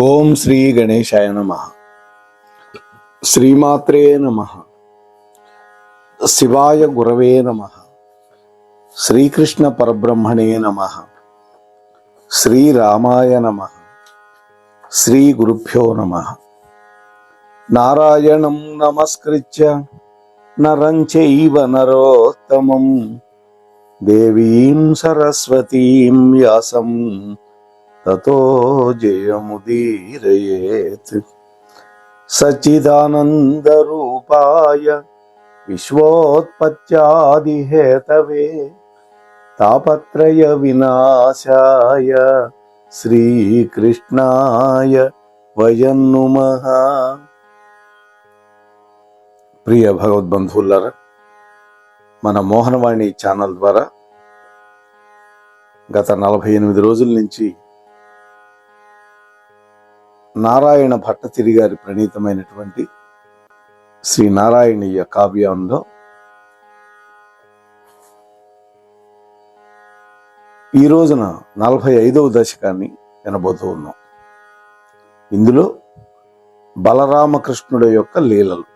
ఓం శ్రీ గణేశాయ నమః. శ్రీమాత్రే నమః. శివాయ గురవే నమః. శ్రీకృష్ణ పరబ్రహ్మణే నమః. శ్రీరామాయ నమః. శ్రీ గురుభ్యో నమః. నారాయణం నమస్కృత్య నరం చైవ నరోత్తమం దేవీం సరస్వతీం వ్యాసం తతో జయముదీరయేత్. సచ్చిదానంద రూపాయ విశ్వోత్పత్యాదిహేతవే తాపత్రయ వినాశాయ శ్రీకృష్ణాయ వయం నమః. ప్రియ భగవద్బంధువులారా, మన మోహనవాణి ఛానల్ ద్వారా గత 48 రోజుల నుంచి నారాయణ భట్టతిరి గారి ప్రణీతమైనటువంటి శ్రీ నారాయణీయ కావ్యంలో ఈ రోజున 45వ దశకాన్ని వినబోతూ ఉన్నాం. ఇందులో బలరామకృష్ణుడి యొక్క లీలలు.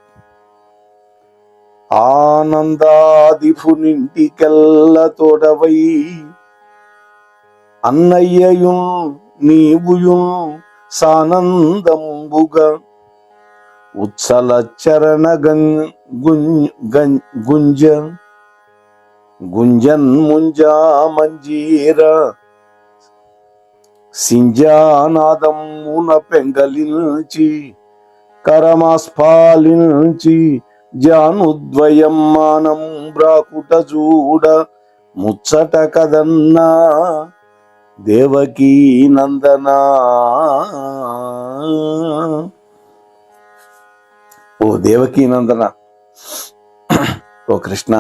ఆనందాదిఫునింటికెల్ల తోడవై అన్నయ్యయున్ నీవుయున్ సానందంబుగా ఉత్సల చరణ గుంజన్ ముంజా మంజీర సింజానాదమున పెంగలించి కరమాస్ఫాలించి జానుద్వయం మానం బ్రాకుట చూడ ముచ్చట కదన్నా దేవకీ నందనా. ఓ దేవకీ నందన, ఓ కృష్ణ,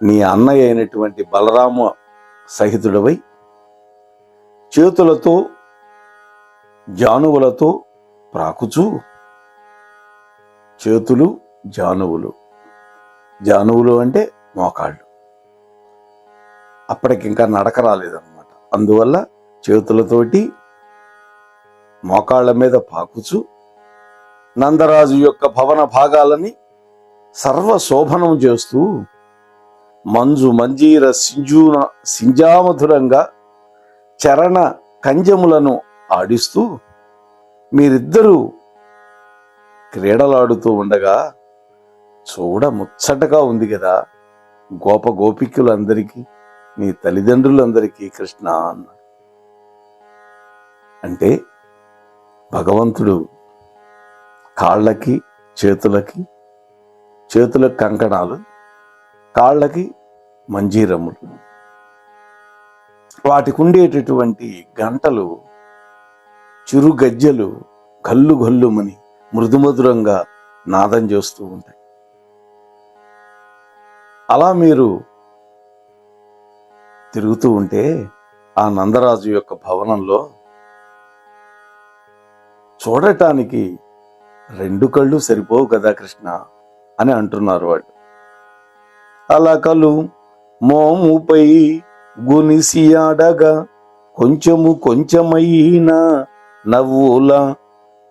నీ అన్నయ్య అయినటువంటి బలరామ సహితుడవై చేతులతో జానువులతో ప్రాకుచూ, చేతులు జానువులు, జానువులు అంటే మోకాళ్ళు, అప్పటికింకా నడక రాలేదన్నమాట. అందువల్ల చేతులతోటి మోకాళ్ళ మీద పాకుచు నందరాజు యొక్క భవన భాగాలని సర్వశోభనం చేస్తూ మంజు మంజీర సింజామధురంగా చరణ కంజములను ఆడిస్తూ మీరిద్దరూ క్రీడలాడుతూ ఉండగా చూడ ముచ్చటగా ఉంది కదా గోప గోపికులందరికీ, నీ తల్లిదండ్రులందరికీ కృష్ణ అన్నాడు. అంటే భగవంతుడు కాళ్ళకి చేతులకు కంకణాలు, కాళ్ళకి మంజీరములు, వాటికి ఉండేటటువంటి గంటలు చిరు గజ్జలు గల్లు గల్లుమని మృదుమధురంగా నాదం చేస్తూ ఉంటాయి. అలా మీరు తిరుగుతూ ఉంటే ఆ నందరాజు యొక్క భవనంలో చూడటానికి 2 కళ్ళు సరిపోవు కదా కృష్ణ అని అంటున్నారు వాళ్ళు. అలకలు మోముపై గునిసియాడగా కొంచెమైన నవ్వుల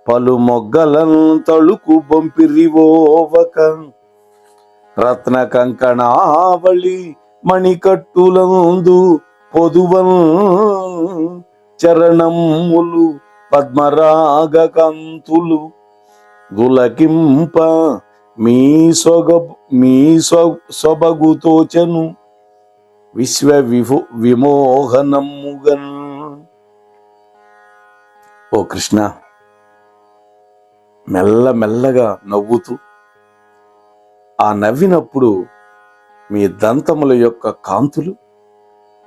పలు మొగ్గలను తళుకు బొంపిరివోవక రత్న కంకణావళి మణికట్టులందు పొదువన్ చరణములు పద్మరాగ కంతులు గులకింప మీ సొబగుతోచను విశ్వ విమోహనముగన్. ఓ కృష్ణ, మెల్లమెల్లగా నవ్వుతూ, ఆ నవ్వినప్పుడు మీ దంతముల యొక్క కాంతులు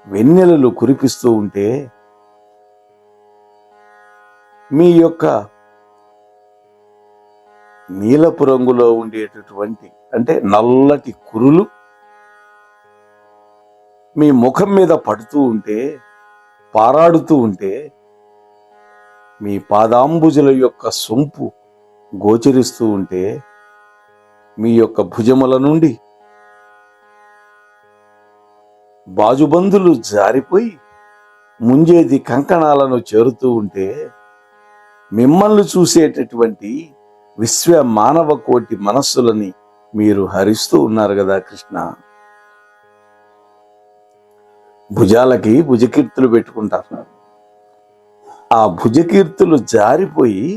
వెన్నెలలు కురిపిస్తూ ఉంటే మీ యొక్క నీలపు రంగులో ఉండేటటువంటి అంటే నల్లటి కురులు మీ ముఖం మీద పడుతూ ఉంటే, పారాడుతూ ఉంటే, మీ పాదాంబుజుల యొక్క సొంపు గోచరిస్తూ ఉంటే, మీ యొక్క భుజముల నుండి బాజుబందులు జారిపోయి ముంజేది కంకణాలను చేరుతూ ఉంటే మిమ్మల్ని చూసేటటువంటి విశ్వ మానవ కోటి మనస్సులని మీరు హరిస్తూ ఉన్నారు కదా కృష్ణ. భుజాలకి భుజకీర్తులు పెట్టుకుంటారు. ఆ భుజకీర్తులు జారిపోయి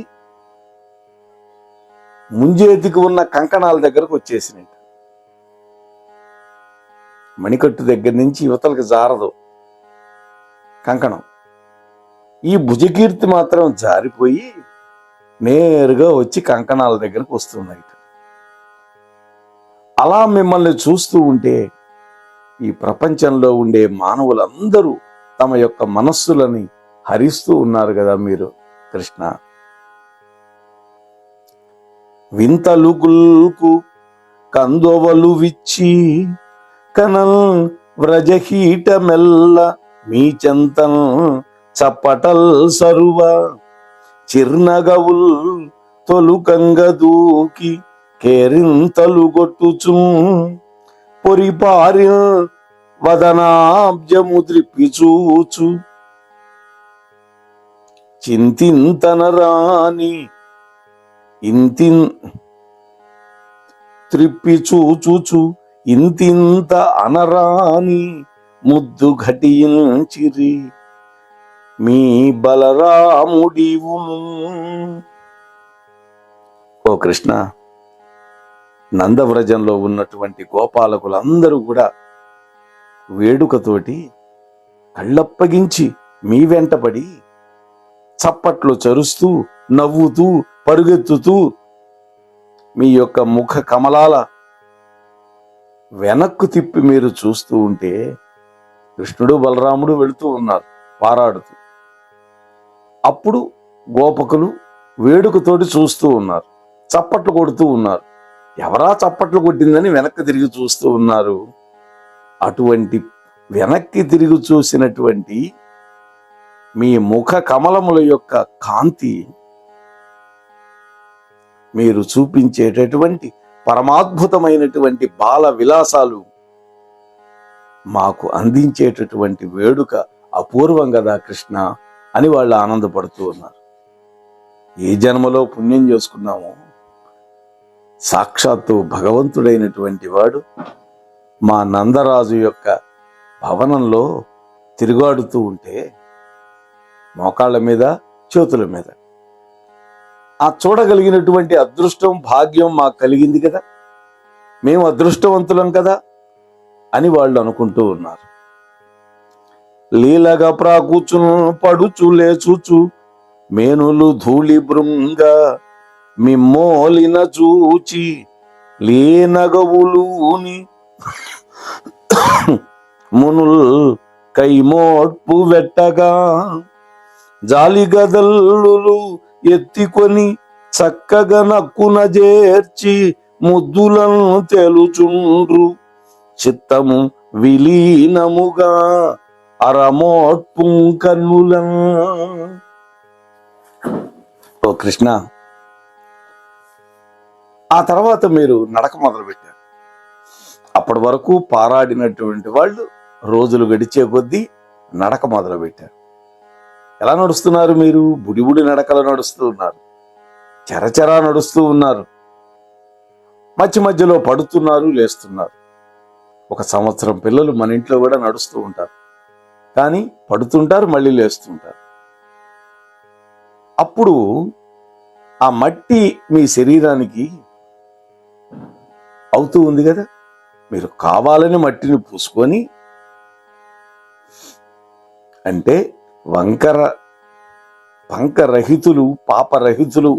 ముంజేతికి ఉన్న కంకణాల దగ్గరకు వచ్చేసినాయి. మణికట్టు దగ్గర నుంచి యువతలకు జారదు కంకణం. ఈ భుజకీర్తి మాత్రం జారిపోయి నేరుగా వచ్చి కంకణాల దగ్గరకు వస్తున్నాయి. అలా మిమ్మల్ని చూస్తూ ఉంటే ఈ ప్రపంచంలో ఉండే మానవులందరూ తమ యొక్క మనస్సులని హరిస్తూ ఉన్నారు కదా మీరు కృష్ణ. వింతలుగుల్కు కందొవలు విచ్చి కనల్ వ్రజహీట మెల్ల మీ చెంతన్ చప్పటల్ సరువ చిర్నగవుల్ తొలుకంగ దూకి కేరింతలు గొట్టుచు పొరిపారి వదనాబ్జము ద్రిప్పిచూచు చింతింతనరాని త్రిప్పి చూచుచు ఇంతింత అనరాని ముద్దు ఘటించిరి మీ బలరాముడివును. ఓ కృష్ణ, నందవ్రజంలో ఉన్నటువంటి గోపాలకులందరూ కూడా వేడుకతోటి కళ్ళప్పగించి మీ వెంటపడి చప్పట్లు చరుస్తూ నవ్వుతూ పరుగెత్తుతూ మీ యొక్క ముఖ కమలాల వెనక్కు తిప్పి మీరు చూస్తూ ఉంటే కృష్ణుడు బలరాముడు వెళుతూ ఉన్నారు పారాడుతూ. అప్పుడు గోపకులు వేడుకతోటి చూస్తూ ఉన్నారు, చప్పట్లు కొడుతూ ఉన్నారు. ఎవరా చప్పట్లు కొట్టిందని వెనక్కి తిరిగి చూస్తూ ఉన్నారు. అటువంటి వెనక్కి తిరిగి చూసినటువంటి మీ ముఖ కమలముల యొక్క కాంతి, మీరు చూపించేటటువంటి పరమాద్భుతమైనటువంటి బాల విలాసాలు మాకు అందించేటటువంటి వేడుక అపూర్వం కదా కృష్ణ అని వాళ్ళు ఆనందపడుతూ ఉన్నారు. ఏ జన్మలో పుణ్యం చేసుకున్నామో సాక్షాత్తు భగవంతుడైనటువంటి వాడు మా నందరాజు యొక్క భవనంలో తిరుగాడుతూ ఉంటే మోకాళ్ళ మీద చేతుల మీద ఆ చూడగలిగినటువంటి అదృష్టం భాగ్యం మాకు కలిగింది కదా, మేము అదృష్టవంతులం కదా అని వాళ్ళు అనుకుంటూ ఉన్నారు. లీలగా ప్రాకూచును పడుచు లేచుచు మేనులు ధూళి బృంగ మిమ్మోలిన చూచి లేనగవులుని మునుల్ కైమోడ్పు వెట్టగా జాలిగదల్లు ఎత్తికొని చక్కగా నక్కున చేర్చి ముద్దులను తెలుచుండ్రు చిత్తము విలీనముగా అరమోట్పు కన్నులను. ఓ కృష్ణ, ఆ తర్వాత మీరు నడక మొదలుపెట్టారు. అప్పటి వరకు పారాడినటువంటి వాళ్ళు రోజులు గడిచే కొద్దీ నడక మొదలుపెట్టారు. ఎలా నడుస్తున్నారు మీరు? బుడిబుడి నడకలు నడుస్తూ ఉన్నారు, చెరచెరా నడుస్తూ ఉన్నారు, మధ్య మధ్యలో పడుతున్నారు, లేస్తున్నారు. 1 సంవత్సరం పిల్లలు మన ఇంట్లో కూడా నడుస్తూ ఉంటారు, కానీ పడుతుంటారు, మళ్ళీ లేస్తుంటారు. అప్పుడు ఆ మట్టి మీ శరీరానికి అవుతూ ఉంది కదా, మీరు కావాలని మట్టిని పూసుకొని, అంటే పంకరహితులు పాపరహితులు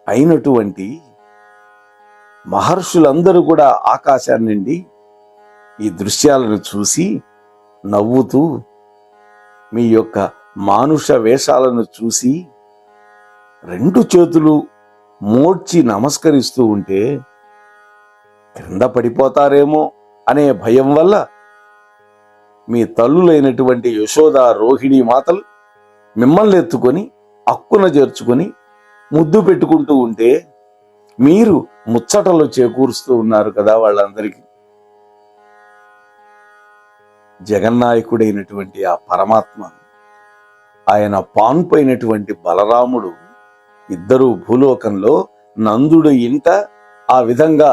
అయినటువంటి మహర్షులందరూ కూడా ఆకాశాన్ని నుండి ఈ దృశ్యాలను చూసి నవ్వుతూ మీ యొక్క మానుష వేషాలను చూసి 2 చేతులు మోడ్చి నమస్కరిస్తూ ఉంటే క్రింద పడిపోతారేమో అనే భయం వల్ల మీ తల్లులైనటువంటి యశోద రోహిణి మాతలు మిమ్మల్ని ఎత్తుకొని అక్కున చేర్చుకొని ముద్దు పెట్టుకుంటూ ఉంటే మీరు ముచ్చటలు చేకూరుస్తూ ఉన్నారు కదా వాళ్ళందరికీ. జగన్నాయకుడైనటువంటి ఆ పరమాత్మ, ఆయన పాన్పైనటువంటి బలరాముడు ఇద్దరు భూలోకంలో నందుడు ఇంట ఆ విధంగా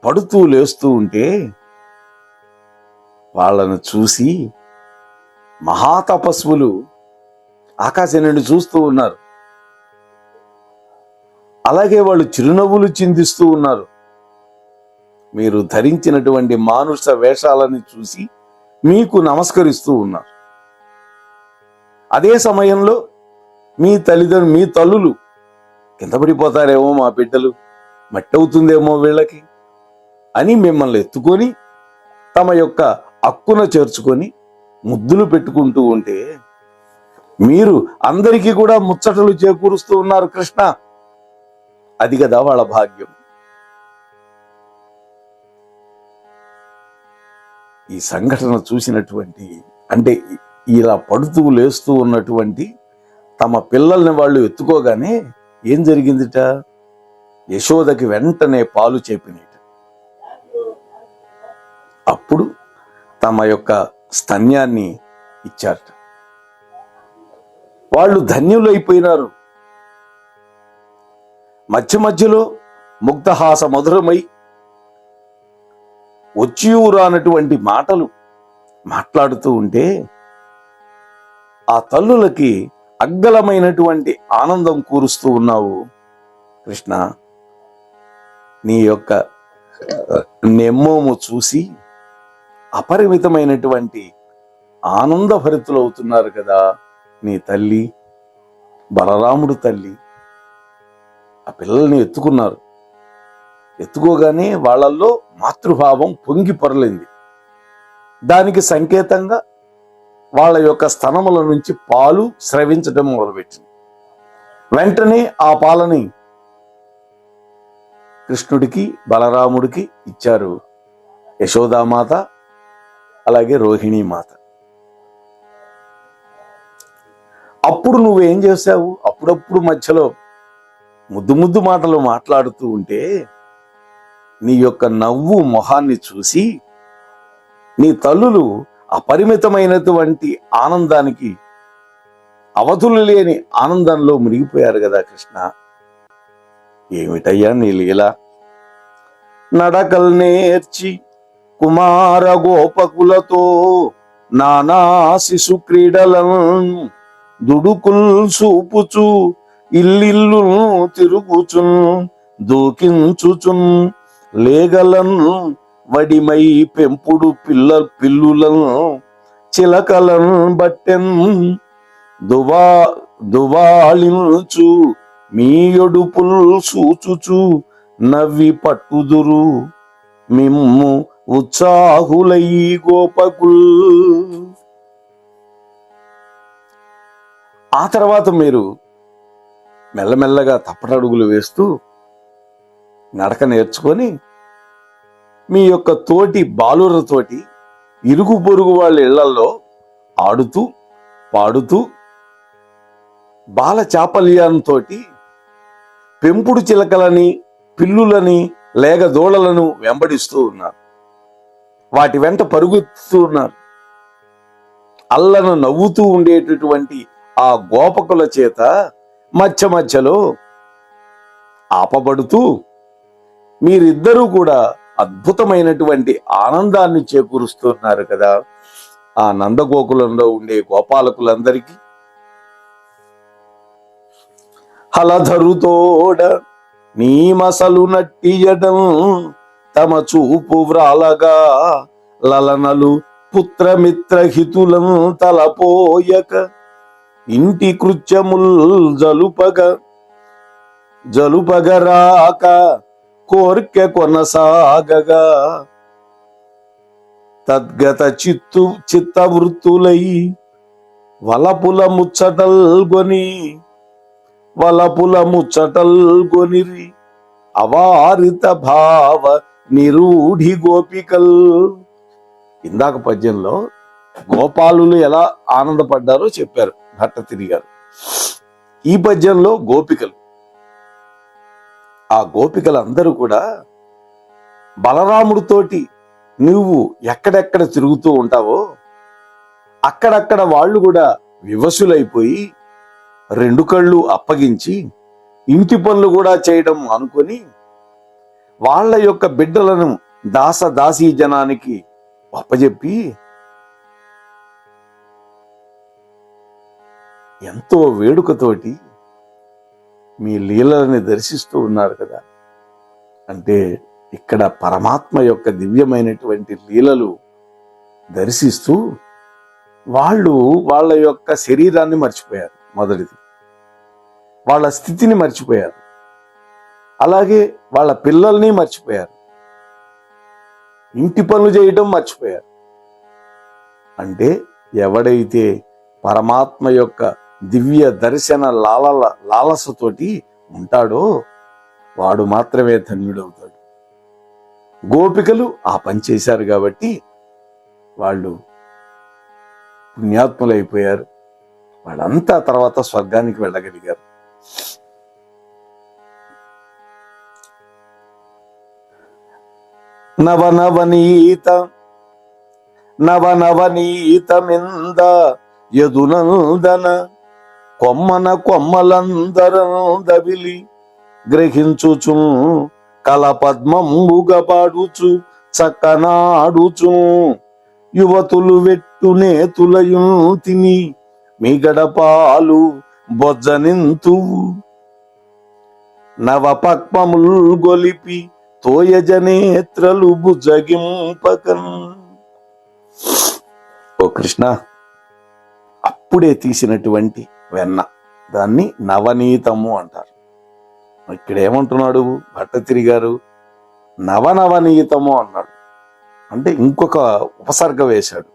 పడుతూ లేస్తూ ఉంటే వాళ్ళను చూసి మహాతపస్వులు ఆకాశం నుండి చూస్తూ ఉన్నారు. అలాగే వాళ్ళు చిరునవ్వులు చిందిస్తూ ఉన్నారు. మీరు ధరించినటువంటి మానుష వేషాలని చూసి మీకు నమస్కరిస్తూ ఉన్నారు. అదే సమయంలో మీ తల్లులు కింద పడిపోతారేమో, మా బిడ్డలు మట్టి అవుతుందేమో వీళ్ళకి అని మిమ్మల్ని ఎత్తుకొని తమ యొక్క అక్కున చేర్చుకొని ముద్దులు పెట్టుకుంటూ ఉంటే మీరు అందరికీ కూడా ముచ్చటలు చేకూరుస్తూ ఉన్నారు కృష్ణ. అది కదా వాళ్ళ భాగ్యం. ఈ సంఘటన చూసినటువంటి, అంటే ఇలా పడుతూ లేస్తూ ఉన్నటువంటి తమ పిల్లల్ని వాళ్ళు ఎత్తుకోగానే ఏం జరిగిందిట? యశోదకి వెంటనే పాలు చేపినట. అప్పుడు తమ యొక్క స్తన్యాన్ని ఇచ్చారట. వాళ్ళు ధన్యులైపోయినారు. మధ్యలో ముగ్ధహాస మధురమై వచ్చిరానటువంటి మాటలు మాట్లాడుతూ ఉంటే ఆ తల్లులకి అగ్గలమైనటువంటి ఆనందం కూరుస్తూ ఉన్నావు కృష్ణ. నీ యొక్క నెమ్మోము చూసి అపరిమితమైనటువంటి ఆనందభరితులు అవుతున్నారు కదా నీ తల్లి, బలరాముడు తల్లి. ఆ పిల్లల్ని ఎత్తుకున్నారు. ఎత్తుకోగానే వాళ్ళల్లో మాతృభావం పొంగి పొరలింది. దానికి సంకేతంగా వాళ్ళ యొక్క స్తనముల నుంచి పాలు స్రవించడం మొదలుపెట్టింది. వెంటనే ఆ పాలని కృష్ణుడికి బలరాముడికి ఇచ్చారు యశోదామాత, అలాగే రోహిణీ మాత. అప్పుడు నువ్వేం చేశావు? అప్పుడప్పుడు మధ్యలో ముద్దు మాటలు మాట్లాడుతూ ఉంటే నీ యొక్క నవ్వు మొహాన్ని చూసి నీ తల్లులు అపరిమితమైనటువంటి ఆనందానికి, అవధులు లేని ఆనందంలో మునిగిపోయారు కదా కృష్ణ. ఏమిటయ్యా నీ లీల? నడకల్ నేర్చి కుమార గోపకులతో నానా శిశు క్రీడలను దుడుకుల్ చూపుచు ఇల్లిల్లు తిరుగుచున్ దూకించుచున్ లేగలన్ వడిమై పెంపుడు పిల్లులను చిలకలను బట్టెన్ దువాళించు మీ యొడుపుల్ సూచుచు నవ్వి పట్టుదురు మిమ్ము ఉత్సాహులయ్యి గోపకుల్. ఆ తర్వాత మీరు మెల్లమెల్లగా తప్పటడుగులు వేస్తూ నడక నేర్చుకొని మీ యొక్క తోటి బాలురతోటి ఇరుగు పొరుగు వాళ్ళ ఇళ్లలో ఆడుతూ పాడుతూ బాల చాపల్యంతో పెంపుడు చిలకలని పిల్లులని లేగ దూడలను వెంబడిస్తూ ఉన్నారు. వాటి వెంట పరుగుతూ ఉన్నారు. అల్లను నవ్వుతూ ఉండేటటువంటి ఆ గోపకుల చేత మధ్యలో ఆపబడుతూ మీరిద్దరూ కూడా అద్భుతమైనటువంటి ఆనందాన్ని చేకూరుస్తున్నారు కదా ఆ నందగోకులంలో ఉండే గోపాలకులందరికీ. హలధరుతోడ నీమసలు నట్టియడం తమ చూపు వ్రాలగా లలనలు పుత్రమిత్రహితులను తలపోయక ఇంటి కృత్యముల్ జలుపగరాక కోర్కె కొనసాగగా తద్గత చిత్తవృత్తులై వలపుల ముచ్చటల్గొనిరి అవారిత భావ నిరూఢి గోపికల్. ఇందాక పద్యంలో గోపాలులు ఎలా ఆనందపడ్డారో చెప్పారు భట్టతిరి గారు. ఈ పద్యంలో గోపికలు, ఆ గోపికలందరూ కూడా బలరాముడితోటి నువ్వు ఎక్కడెక్కడ తిరుగుతూ ఉంటావో అక్కడక్కడ వాళ్ళు కూడా వివసులైపోయి రెండు కళ్ళు అప్పగించి ఇంటి పనులు కూడా చేయడం అనుకొని వాళ్ళ యొక్క బిడ్డలను దాసీ జనానికి అప్పజెప్పి ఎంతో వేడుకతోటి మీ లీలలని దర్శిస్తూ ఉన్నారు కదా. అంటే ఇక్కడ పరమాత్మ యొక్క దివ్యమైనటువంటి లీలలు దర్శిస్తూ వాళ్ళు వాళ్ళ యొక్క శరీరాన్ని మర్చిపోయారు. మొదటిది వాళ్ళ స్థితిని మర్చిపోయారు, అలాగే వాళ్ళ పిల్లల్ని మర్చిపోయారు, ఇంటి పనులు చేయడం మర్చిపోయారు. అంటే ఎవడైతే పరమాత్మ యొక్క దివ్య దర్శన లాలసతోటి ఉంటాడో వాడు మాత్రమే ధన్యుడవుతాడు. గోపికలు ఆ పని చేశారు కాబట్టి వాళ్ళు పుణ్యాత్ములైపోయారు. వాళ్ళంతా తర్వాత స్వర్గానికి వెళ్ళగలిగారు. నవనవనీతమింద యదునందన కొమ్మన కొమ్మలందరందవిలి గ్రహించుచు కలపద్మంబుగా పాడుచు చక్కనాడుచు యువతులు వెట్టునేతులయు తిని మిగడపాలు బొజ్జనింతువు నవపక్మముల్ గొలిపి తోయజనేత్రలు బుజగింపకన్. ఓ కృష్ణ, అప్పుడే తీసినటువంటి వెన్న దాన్ని నవనీతము అంటారు. ఇక్కడ ఏమంటున్నాడు భట్టతిరి గారు? నవనవనీతము అన్నాడు. అంటే ఇంకొక ఉపసర్గ వేశాడు.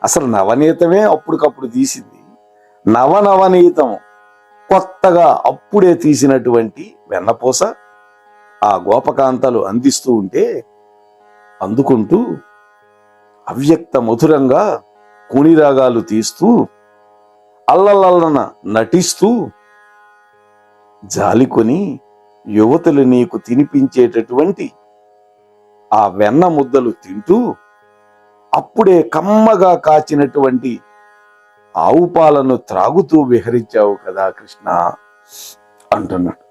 అసలు నవనీతమే అప్పటికప్పుడు తీసింది, నవనవనీతము కొత్తగా అప్పుడే తీసినటువంటి వెన్నపూస ఆ గోపకాంతలు అందిస్తూ ఉంటే అందుకుంటూ అవ్యక్త మధురంగా కుణిరాగాలు తీస్తూ అల్లలల్లన నటిస్తూ జాలికొని యువతులు నీకు తినిపించేటటువంటి ఆ వెన్న ముద్దలు తింటూ అప్పుడే కమ్మగా కాచినటువంటి ఆవు పాలను త్రాగుతూ విహరించావు కదా కృష్ణ అంటున్నాడు.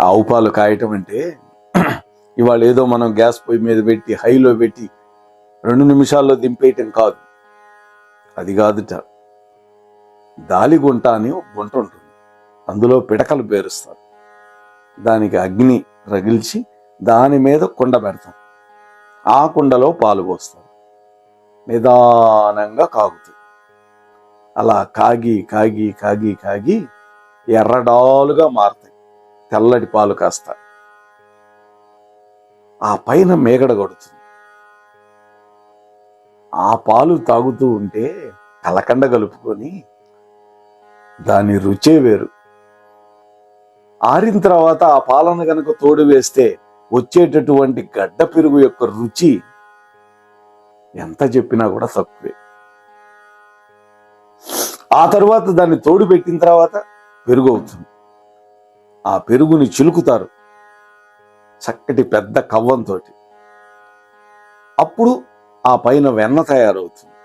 ఆవు పాలు కాయటం అంటే ఇవాళ ఏదో మనం గ్యాస్ పొయ్యి మీద పెట్టి హైలో పెట్టి 2 నిమిషాల్లో దింపేయటం కాదు. అది కాదుట. దాలిగుంట అని ఒక గుంట ఉంటుంది, అందులో పిడకలు పేరుస్తారు. దానికి అగ్ని రగిల్చి దాని మీద కుండ పెడతాం. ఆ కుండలో పాలు పోస్తారు. నిదానంగా కాగుతుంది. అలా కాగి కాగి కాగి కాగి ఎర్రడాలుగా మారుతాయి, తెల్లటి పాలు కాస్త. ఆ పైన మేగడ కొడుతుంది. ఆ పాలు తాగుతూ ఉంటే కలకండ కలుపుకొని దాని రుచే వేరు. ఆరిన తర్వాత ఆ పాలను గనక తోడు వేస్తే వచ్చేటటువంటి గడ్డ పెరుగు యొక్క రుచి ఎంత చెప్పినా కూడా తక్కువే. ఆ తర్వాత దాన్ని తోడు పెట్టిన తర్వాత పెరుగు అవుతుంది. ఆ పెరుగుని చిలుకుతారు చక్కటి పెద్ద కవ్వంతో. అప్పుడు ఆ పైన వెన్న తయారవుతుంది.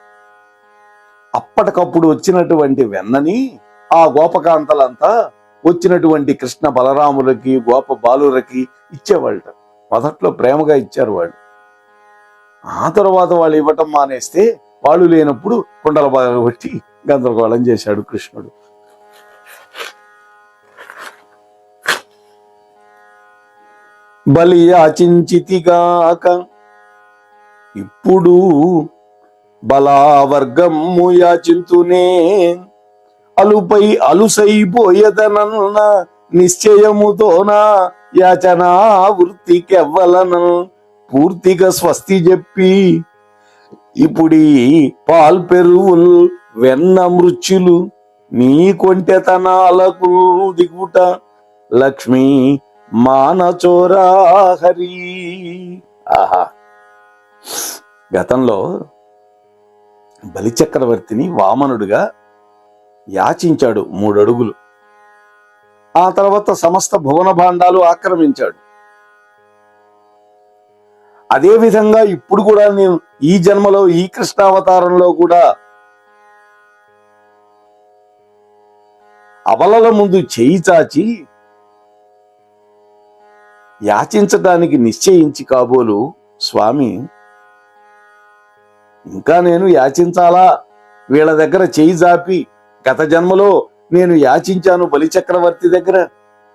అప్పటికప్పుడు వచ్చినటువంటి వెన్నని ఆ గోపకాంతలంతా వచ్చినటువంటి కృష్ణ బలరాములకి గోప బాలులకి ఇచ్చేవాళ్ళట. మొదట్లో ప్రేమగా ఇచ్చారు వాళ్ళు. ఆ తర్వాత వాళ్ళు ఇవ్వటం మానేస్తే వాళ్ళు లేనప్పుడు కుండల బాగా కొట్టి గందరగోళం చేశాడు కృష్ణుడు. బలి యాచించితిగాక ఇప్పుడు బలావర్గము యాచింతునే అలుపై అలుసైపోయేదనన్న నిశ్చయముతోన యాచనా వృత్తికెవ్వలను పూర్తిగా స్వస్తి చెప్పి ఇప్పుడీ పాల్పెరువులు వెన్న మృత్యులు నీ కొంటెతనాలకు దిగుట లక్ష్మీ మానచోరా హరి. ఆహా, గతంలో బలిచక్రవర్తిని వామనుడిగా యాచించాడు 3 అడుగులు. ఆ తర్వాత సమస్త భువన భాండాలు ఆక్రమించాడు. అదే విధంగా ఇప్పుడు కూడా నేను ఈ జన్మలో ఈ కృష్ణావతారంలో కూడా అవలల ముందు చేయి చాచి యాచించటానికి నిశ్చయించి కాబోలు స్వామి, ఇంకా నేను యాచించాలా? వీళ్ళ దగ్గర చేయి చాపి గత జన్మలో నేను యాచించాను బలిచక్రవర్తి దగ్గర,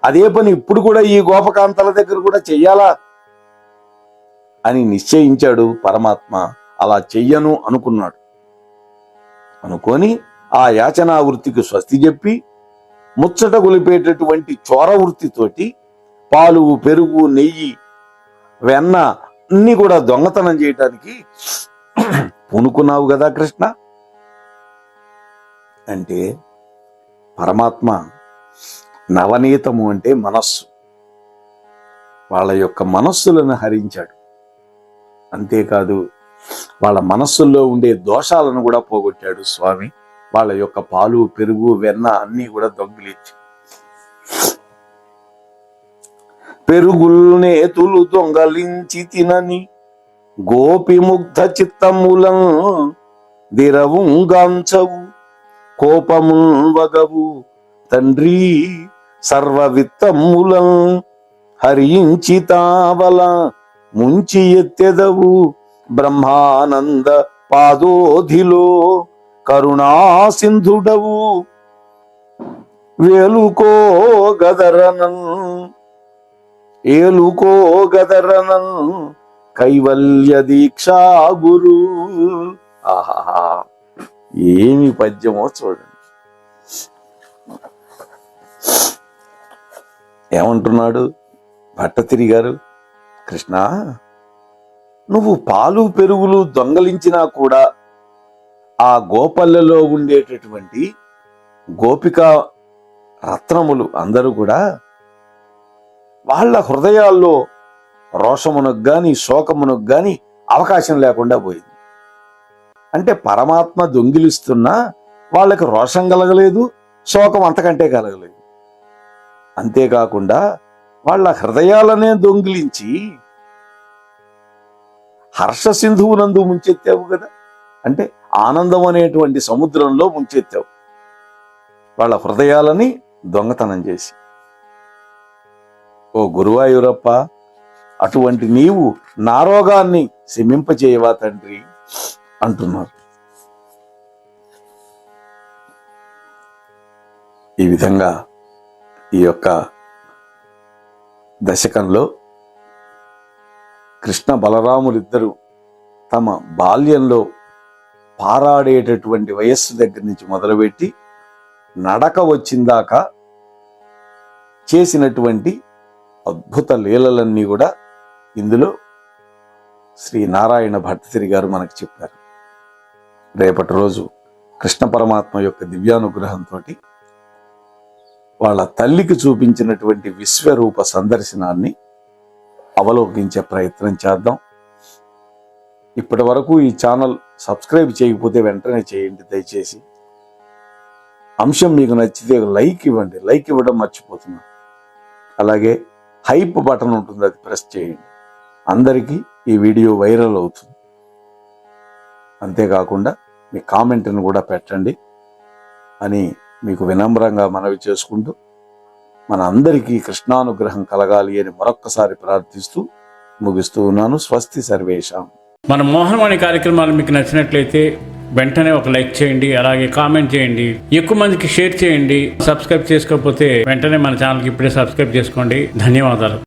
అదే పని ఇప్పుడు కూడా ఈ గోపకాంతల దగ్గర కూడా చెయ్యాలా అని నిశ్చయించాడు పరమాత్మ. అలా చెయ్యను అనుకున్నాడు. అనుకొని ఆ యాచనా వృత్తికి స్వస్తి చెప్పి ముచ్చట గొలిపేటటువంటి చోర వృత్తితోటి పాలు, పెరుగు, నెయ్యి, వెన్న అన్ని కూడా దొంగతనం చేయటానికి పూనుకున్నావు కదా కృష్ణ అంటే, పరమాత్మ నవనీతము అంటే మనస్సు, వాళ్ళ యొక్క మనస్సులను హరించాడు. అంతేకాదు వాళ్ళ మనస్సుల్లో ఉండే దోషాలను కూడా పోగొట్టాడు స్వామి. వాళ్ళ యొక్క పాలు, పెరుగు, వెన్న అన్ని కూడా దొంగిలించి, పెరుగుల్నేతులు దొంగలించి తినని గోపి ముగ్ధ చిత్తములం దిరవుంగాంచవు కోపముల్ వగవు తండ్రి సర్వ విత్తములం హరించి తావల ముంచి ఎత్తెదవు బ్రహ్మానంద పాదోధిలో కరుణా సింధుడవు వేలుకో గదరనన్ ఏలుకో గదరనన్ కైవల్య దీక్షా గురు. ఆహా, ఏమి పద్యమో చూడండి. ఏమంటున్నాడు భట్టతిరి గారు? కృష్ణ, నువ్వు పాలు పెరుగులు దొంగలించినా కూడా ఆ గోపల్లెలో ఉండేటటువంటి గోపిక రత్నములు అందరూ కూడా వాళ్ళ హృదయాల్లో రోషమునకు గాని శోకమునకు గాని అవకాశం లేకుండా పోయింది. అంటే పరమాత్మ దొంగిలిస్తున్నా వాళ్ళకి రోషం కలగలేదు, శోకం అంతకంటే కలగలేదు. అంతేకాకుండా వాళ్ళ హృదయాలనే దొంగిలించి హర్ష సింధువునందు ముంచెత్తావు కదా, అంటే ఆనందం అనేటువంటి సముద్రంలో ముంచెత్తావు వాళ్ళ హృదయాలని దొంగతనం చేసి. ఓ గురువాయూరప్ప, అటువంటి నీవు నా రోగాన్ని శమింపచేయవా తండ్రి అంటున్నారు. ఈ విధంగా ఈ యొక్క దశకంలో కృష్ణ బలరాములిద్దరూ తమ బాల్యంలో పారాడేటటువంటి వయస్సు దగ్గర నుంచి మొదలుపెట్టి నడక వచ్చిందాకా చేసినటువంటి అద్భుత లీలలన్నీ కూడా ఇందులో శ్రీ నారాయణ భట్టతిరి గారు మనకు చెప్పారు. రేపటి రోజు కృష్ణ పరమాత్మ యొక్క దివ్యానుగ్రహంతో వాళ్ళ తల్లికి చూపించినటువంటి విశ్వరూప సందర్శనాన్ని అవలోకించే ప్రయత్నం చేద్దాం. ఇప్పటి వరకు ఈ ఛానల్ సబ్స్క్రైబ్ చేయకపోతే వెంటనే చేయండి దయచేసి. అంశం మీకు నచ్చితే లైక్ ఇవ్వండి, లైక్ ఇవ్వడం మర్చిపోతున్నా. అలాగే హైప్ బటన్ ఉంటుంది, అది ప్రెస్ చేయండి. అందరికీ ఈ వీడియో వైరల్ అవుతుంది. అంతేకాకుండా మీ కామెంట్ను కూడా పెట్టండి అని మీకు వినమ్రంగా మనవి చేసుకుంటూ, మన అందరికీ కృష్ణానుగ్రహం కలగాలి అని మరొక్కసారి ప్రార్థిస్తూ ముగిస్తూ ఉన్నాను. స్వస్తి సర్వేషాం. మన మోహనవాణి కార్యక్రమాలు మీకు నచ్చినట్లయితే వెంటనే ఒక లైక్ చేయండి, అలాగే కామెంట్ చేయండి, ఎక్కువ మందికి షేర్ చేయండి. సబ్స్క్రైబ్ చేసుకోకపోతే వెంటనే మన ఛానల్కి ఇప్పుడే సబ్స్క్రైబ్ చేసుకోండి. ధన్యవాదాలు.